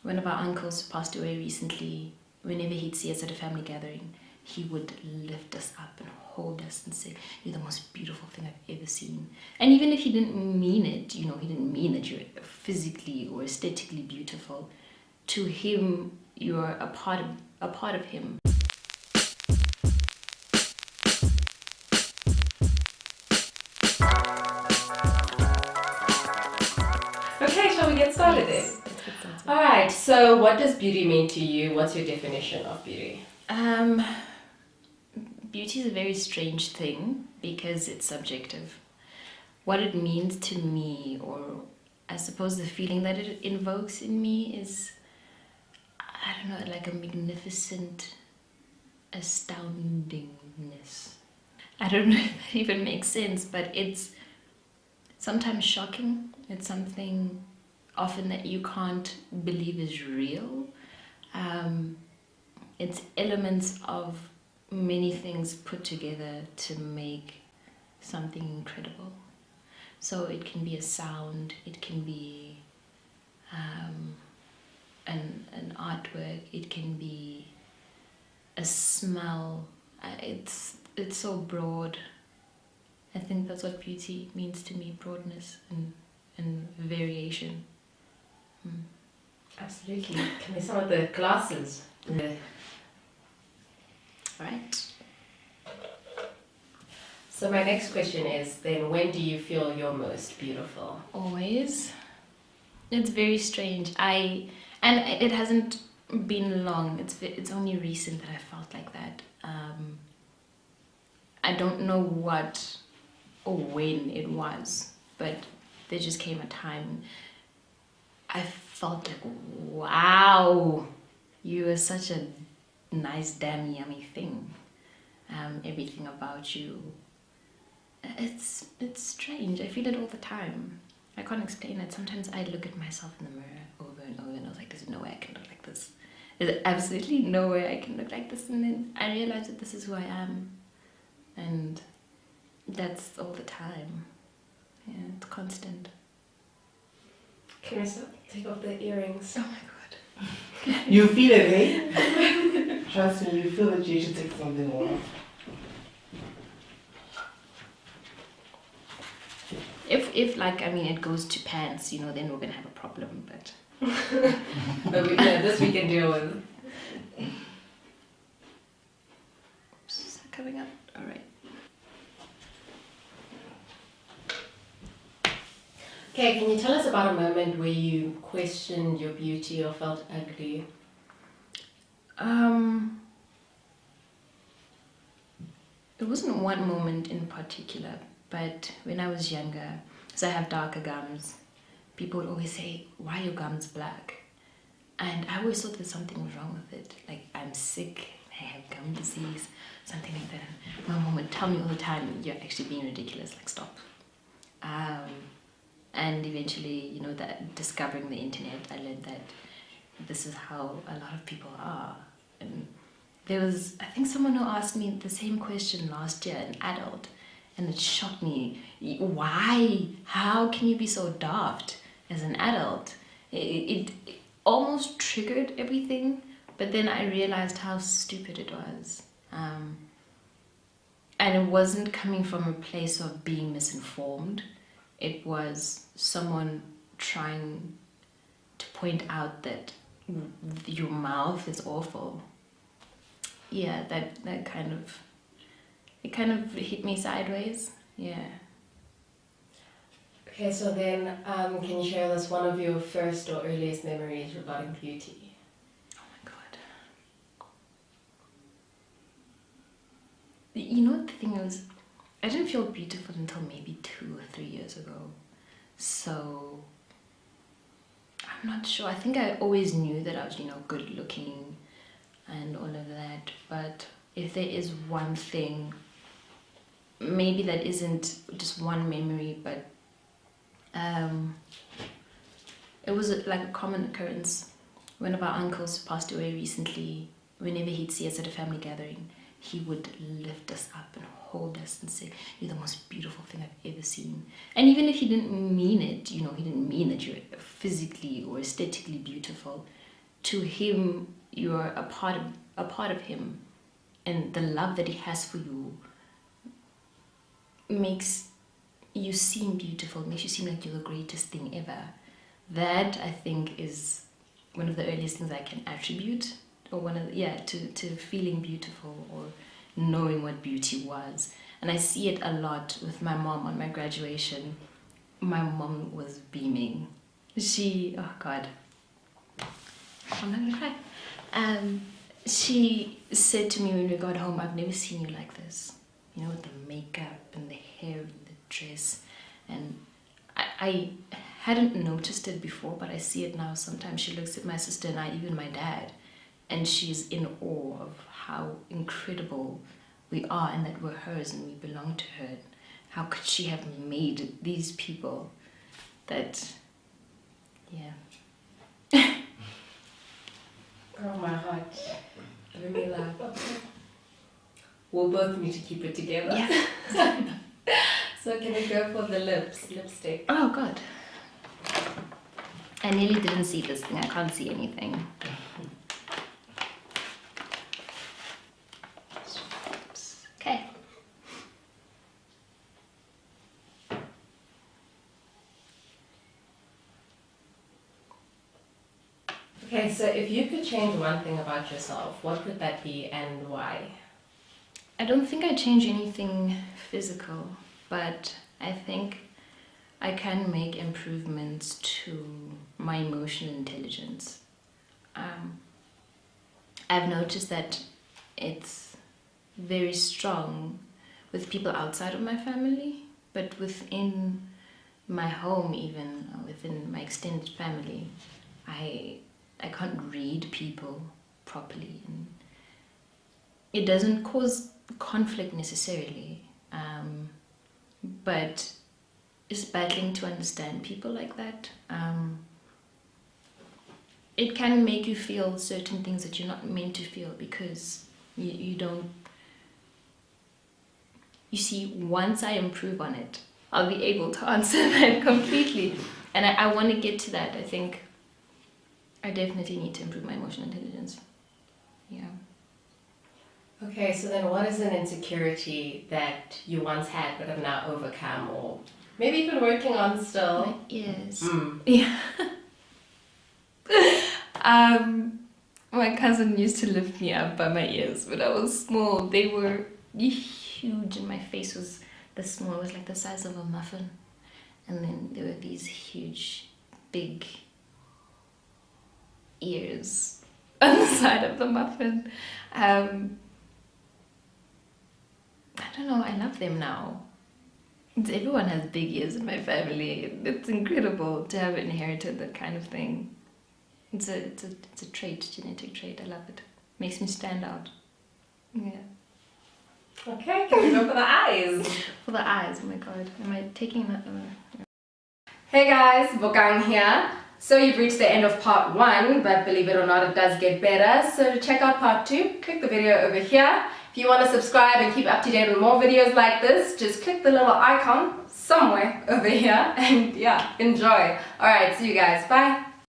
One of our uncles passed away recently. Whenever he'd see us at a family gathering, he would lift us up and hold us and say, "You're the most beautiful thing I've ever seen." And even if he didn't mean it, he didn't mean that you're physically or aesthetically beautiful. To him, you're a part of him. Okay, shall we get started then? Let's get started. All right. So, what does beauty mean to you? What's your definition of beauty? Beauty is a very strange thing because it's subjective. What it means to me, or I suppose the feeling that it invokes in me, is, I don't know, like a magnificent astoundingness. I don't know if that even makes sense, but it's sometimes shocking. It's something often that you can't believe is real. It's elements of many things put together to make something incredible. So it can be a sound, it can be an artwork, it can be a smell. It's so broad. I think that's what beauty means to me: broadness and variation. Absolutely. Can we start with the glasses? All right. So my next question is then, when do you feel you're most beautiful? Always. It's very strange. And it hasn't been long. It's only recent that I felt like that. I don't know what or when it was, but there just came a time I felt like, wow, you are such a nice, damn yummy thing. Everything about you. It's strange. I feel it all the time. I can't explain it. Sometimes I look at myself in the mirror over and over and I was like, there's no way I can look like this. There's absolutely no way I can look like this. And then I realize that this is who I am. And that's all the time. Yeah, it's constant. Can we take off the earrings? Oh my god. You feel it, eh? Trust me, you feel that you should take something off. If it goes to pants, then we're gonna have a problem, but But this we can deal with. oops, is that coming up? Alright. Okay, can you tell us about a moment where you questioned your beauty or felt ugly? It wasn't one moment in particular, but when I was younger, so I have darker gums, people would always say, "Why are your gums black?" And I always thought that something was wrong with it. Like, I'm sick, I have gum disease, something like that. And my mom would tell me all the time, "You're actually being ridiculous, like stop." And eventually, that discovering the internet, I learned that this is how a lot of people are. And there was, I think, someone who asked me the same question last year, an adult, and it shocked me. Why? How can you be so daft as an adult? It almost triggered everything, but then I realized how stupid it was. And it wasn't coming from a place of being misinformed. It was someone trying to point out that your mouth is awful. Yeah, that kind of, it kind of hit me sideways. Yeah. Okay, so then can you share with us one of your first or earliest memories regarding beauty? Oh my god. The thing was, I didn't feel beautiful until maybe 2 or 3 years ago. So I'm not sure. I think I always knew that I was, good looking and all of that. But if there is one thing, maybe that isn't just one memory, but it was like a common occurrence. One of our uncles passed away recently. Whenever he'd see us at a family gathering, he would lift us up and hold us and say, "You're the most beautiful thing I've ever seen." And even if he didn't mean it, he didn't mean that you're physically or aesthetically beautiful. to him, you're a part of him, and the love that he has for you makes you seem beautiful, makes you seem like you're the greatest thing ever. That, I think, is one of the earliest things I can attribute, or to feeling beautiful or knowing what beauty was. And I see it a lot with my mom on my graduation. My mom was beaming. Oh God, I'm not gonna cry. She said to me when we got home, "I've never seen you like this. You know, with the makeup and the hair and the dress." And I hadn't noticed it before, but I see it now. Sometimes she looks at my sister and I, even my dad, and she's in awe of how incredible we are and that we're hers and we belong to her. How could she have made these people that, yeah. Oh, my heart. Let me laugh. We'll both need to keep it together. Yeah. So can we go for the lipstick? Oh God. I nearly didn't see this thing. I can't see anything. Okay. Okay, so if you could change one thing about yourself, what would that be and why? I don't think I change anything physical, but I think I can make improvements to my emotional intelligence. I've noticed that it's very strong with people outside of my family, but within my home, even within my extended family, I can't read people properly, and it doesn't cause conflict necessarily, but just battling to understand people like that. It can make you feel certain things that you're not meant to feel because you don't. You see, once I improve on it, I'll be able to answer that completely, and I want to get to that. I think I definitely need to improve my emotional intelligence. Yeah. Okay, so then what is an insecurity that you once had but have now overcome, or maybe even working on still? My ears. Yeah. My cousin used to lift me up by my ears when I was small. They were huge, and my face was small. It was like the size of a muffin, and then there were these huge, big ears on the side of the muffin. I don't know. I love them now. Everyone has big ears in my family. It's incredible to have inherited that kind of thing. It's a trait, genetic trait. I love it. Makes me stand out. Yeah. Okay, can we go for the eyes? For the eyes, oh my god. Am I taking that? Hey guys, Bokang here. So you've reached the end of part 1, but believe it or not, it does get better. So to check out part 2, click the video over here. If you want to subscribe and keep up to date with more videos like this, just click the little icon somewhere over here and yeah, enjoy. Alright, see you guys. Bye.